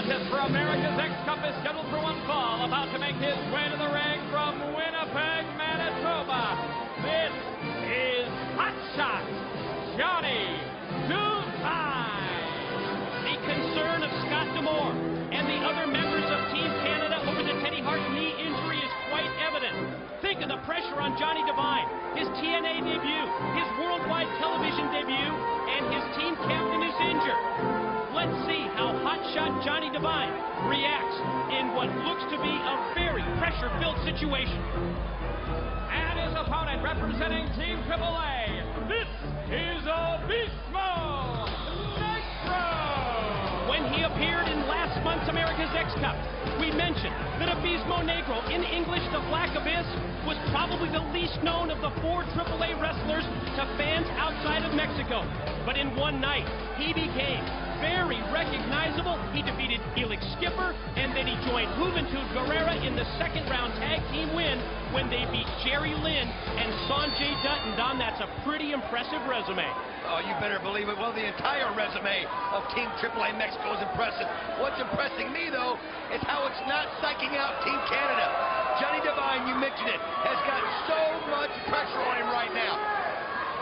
contest for America's X Cup is scheduled for one fall. About to make his way to the ring from Winnipeg, Manitoba. This is Hot Shot Johnny Devine. The concern of Scott D'Amore and the other members of Team Canada over the Teddy Hart knee injury is quite evident. Think of the pressure on Johnny Devine, his TNA debut, his worldwide television debut, and his team captain is injured. Let's see how hotshot Johnny Devine reacts in what looks to be a very pressure-filled situation. And his opponent representing Team AAA, this is Abismo Negro. When he appeared in last month's America's X Cup, we mentioned that Abismo Negro, in English, the Black Abyss, was probably the least known of the 4 AAA wrestlers to fans outside of Mexico. But in one night, he became very recognizable. He defeated Felix Skipper, and then he joined Juventud Guerrera in the second-round tag team win when they beat Jerry Lynn and Sanjay Dutton. Don, that's a pretty impressive resume. Oh, you better believe it. Well, the entire resume of Team AAA Mexico is impressive. What's impressing me, though, is how it's not psyching out Team Canada. Johnny Devine, you mentioned it, has got so much pressure on him right now.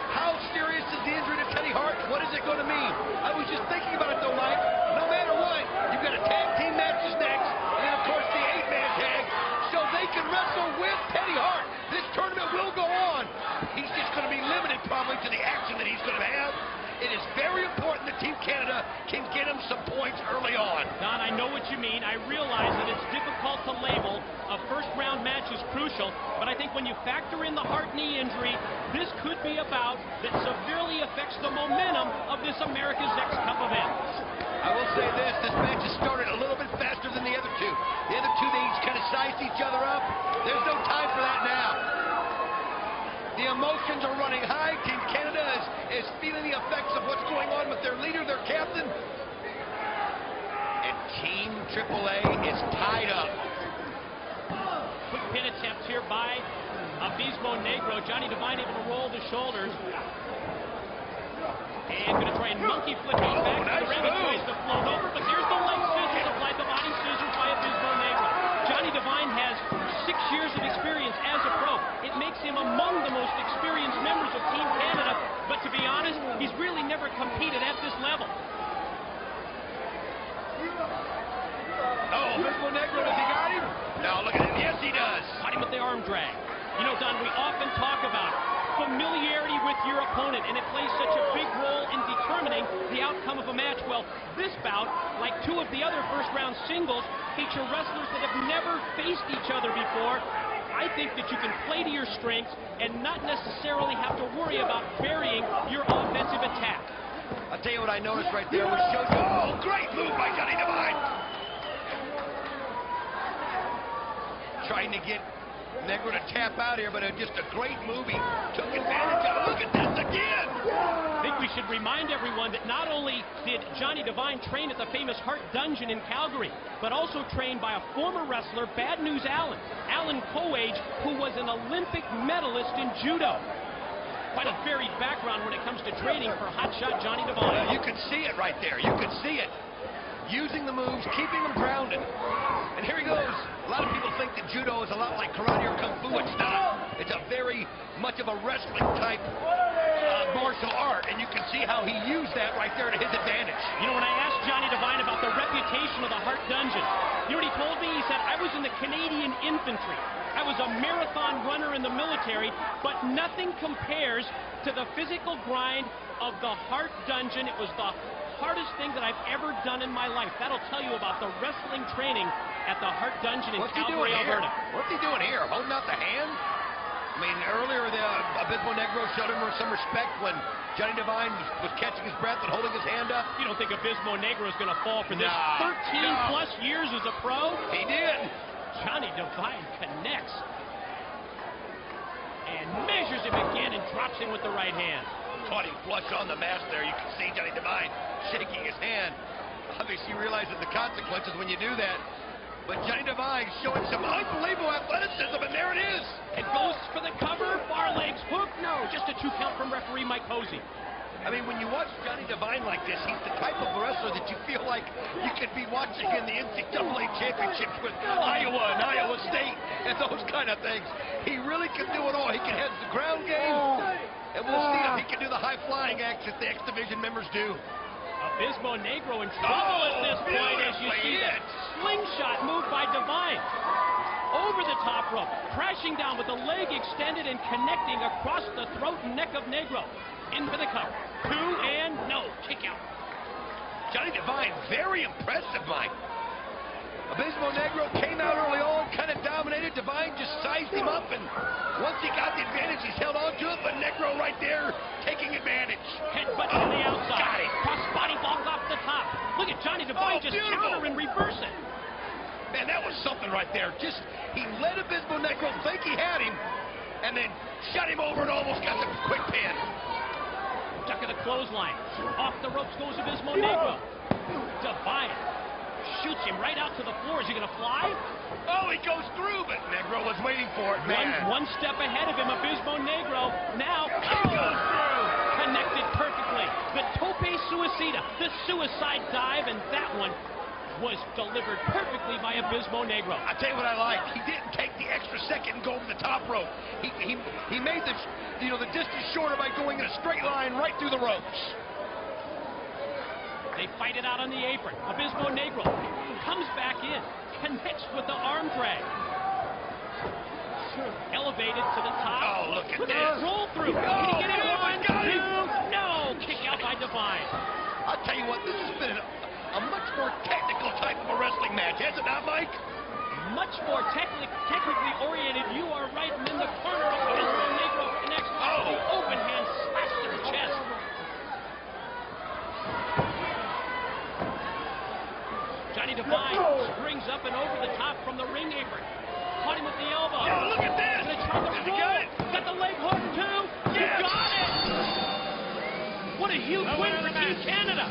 How serious is the injury to Teddy Hart? What is it going to mean? I was just thinking about it, though, Mike. No matter what, you've got a tag team matches next, and then, of course, the 8-man tag, so they can wrestle with Teddy Hart. This tournament will go on. He's just going to be limited, probably, to the action that he's going to have. It is very important that Team Canada can get him some points early on. Don, I know what you mean. I realize that it's difficult to label. A first-round match is crucial, but I think when you factor in the Hart knee injury, this could be a bout that severely affects the momentum of this America's X Cup event. I will say this match has started a little bit faster than the other two. The other two, they each kind of sized each other up. There's no time for that now. The emotions are running high. Team Canada is feeling the effects of what's going on with their leader, their captain. And Team AAA is tied up. Quick pin attempt here by Abismo Negro. Johnny Devine able to roll the shoulders. And going to try and monkey flip him back to the ring. He tries to float over, but there's the leg scissors applied, the body scissors by Abismo Negro. Johnny Devine has 6 years of experience as a pro. It makes him among the most experienced members of Team Canada, but to be honest, he's really never competed at this level. Oh, Abismo Negro, does he got him? No, look at him. Yes, he does. Caught him with the arm drag. You know, Don, we often talk about familiarity with your opponent, and it plays such a big role in determining the outcome of a match. Well, this bout, like 2 of the other first-round singles, feature wrestlers that have never faced each other before. I think that you can play to your strengths and not necessarily have to worry about varying your offensive attack. I'll tell you what I noticed right there, which shows you, oh, great move by Johnny Devine. Trying to get Negro to tap out here, but just a great move. He took advantage of it. Look at this again. I think we should remind everyone that not only did Johnny Devine train at the famous Hart Dungeon in Calgary, but also trained by a former wrestler, Bad News Alan Coage, who was an Olympic medalist in judo. Quite a varied background when it comes to training for hotshot Johnny Devine. You can see it right there. You can see it. Using the moves, keeping them grounded. And here he goes. A lot of people think that judo is a lot like karate or kung fu. It's not. It's a very much of a wrestling type martial art, and you can see how he used that right there to his advantage. You know, when I asked Johnny Devine about the reputation of the Hart Dungeon, you know what he told me? He said, I was in the Canadian infantry. I was a marathon runner in the military, but nothing compares to the physical grind of the Hart Dungeon. It was the hardest thing that I've ever done in my life. That'll tell you about the wrestling training at the Hart Dungeon in Calgary, Alberta. What's he doing here? Holding out the hand? I mean, earlier the Abismo Negro showed him some respect when Johnny Devine was catching his breath and holding his hand up. You don't think Abismo Negro is going to fall for this? 13-plus years as a pro? He did. Johnny Devine connects and measures him again and drops him with the right hand. Caught him flush on the mask there. You can see Johnny Devine shaking his hand. Obviously, you realize the consequences when you do that. But Johnny Devine showing some unbelievable athleticism, and there it is. It goes for the cover, far legs, hook, no. Just a 2 count from referee Mike Posey. I mean, when you watch Johnny Devine like this, he's the type of wrestler that you feel like you could be watching in the NCAA championships with Iowa and Iowa State and those kind of things. He really can do it all. He can have the ground game, and we'll see if he can do the high-flying acts that the X Division members do. Abismo Negro in trouble at this point as you see that slingshot move by Devine. Over the top rope, crashing down with the leg extended and connecting across the throat and neck of Negro. In for the cover. 2 and no. Kick out. Johnny Devine, very impressive, Mike. Abismo Negro came out early on, kind of dominated. Devine just sized him up, and once he got the advantage, he's held on to it, but Negro right there taking advantage. Headbutt to the outside. Got it. Cross body falls off the top. Look at Johnny Devine just counter and reverse it. Man, that was something right there. Just, he let Abismo Negro think he had him, and then shut him over and almost got the quick pin. Duck of the clothesline. Off the ropes goes Abismo Negro. Devine shoots him right out to the floor. Is he going to fly? Oh, he goes through, but Negro was waiting for it, man. One step ahead of him, Abismo Negro. Now, He goes through. Connected perfectly. The tope suicida, the suicide dive, and that one was delivered perfectly by Abismo Negro. I tell you what I like. He didn't take the extra second and go over the top rope. He made the the distance shorter by going in a straight line right through the ropes. They fight it out on the apron. Abismo Negro comes back in, connects with the arm drag. Elevated to the top. Oh, look at this. this. Roll through. Oh, Can he get it? man, 1, got 2. him. No. Kick out by Devine. I'll tell you what, this has been a much more technical type of a wrestling match, has it not, Mike? Much more technically oriented. You are right. And in the corner, Abismo Negro connects. Oh. The open hand slash to the chest. Johnny Devine springs up and over the top from the ring apron. Caught him with the elbow. Oh, look at this. Gonna try the Does he roll. got it? Got the leg hook too. Yes. He got it. What a huge win for Team Canada.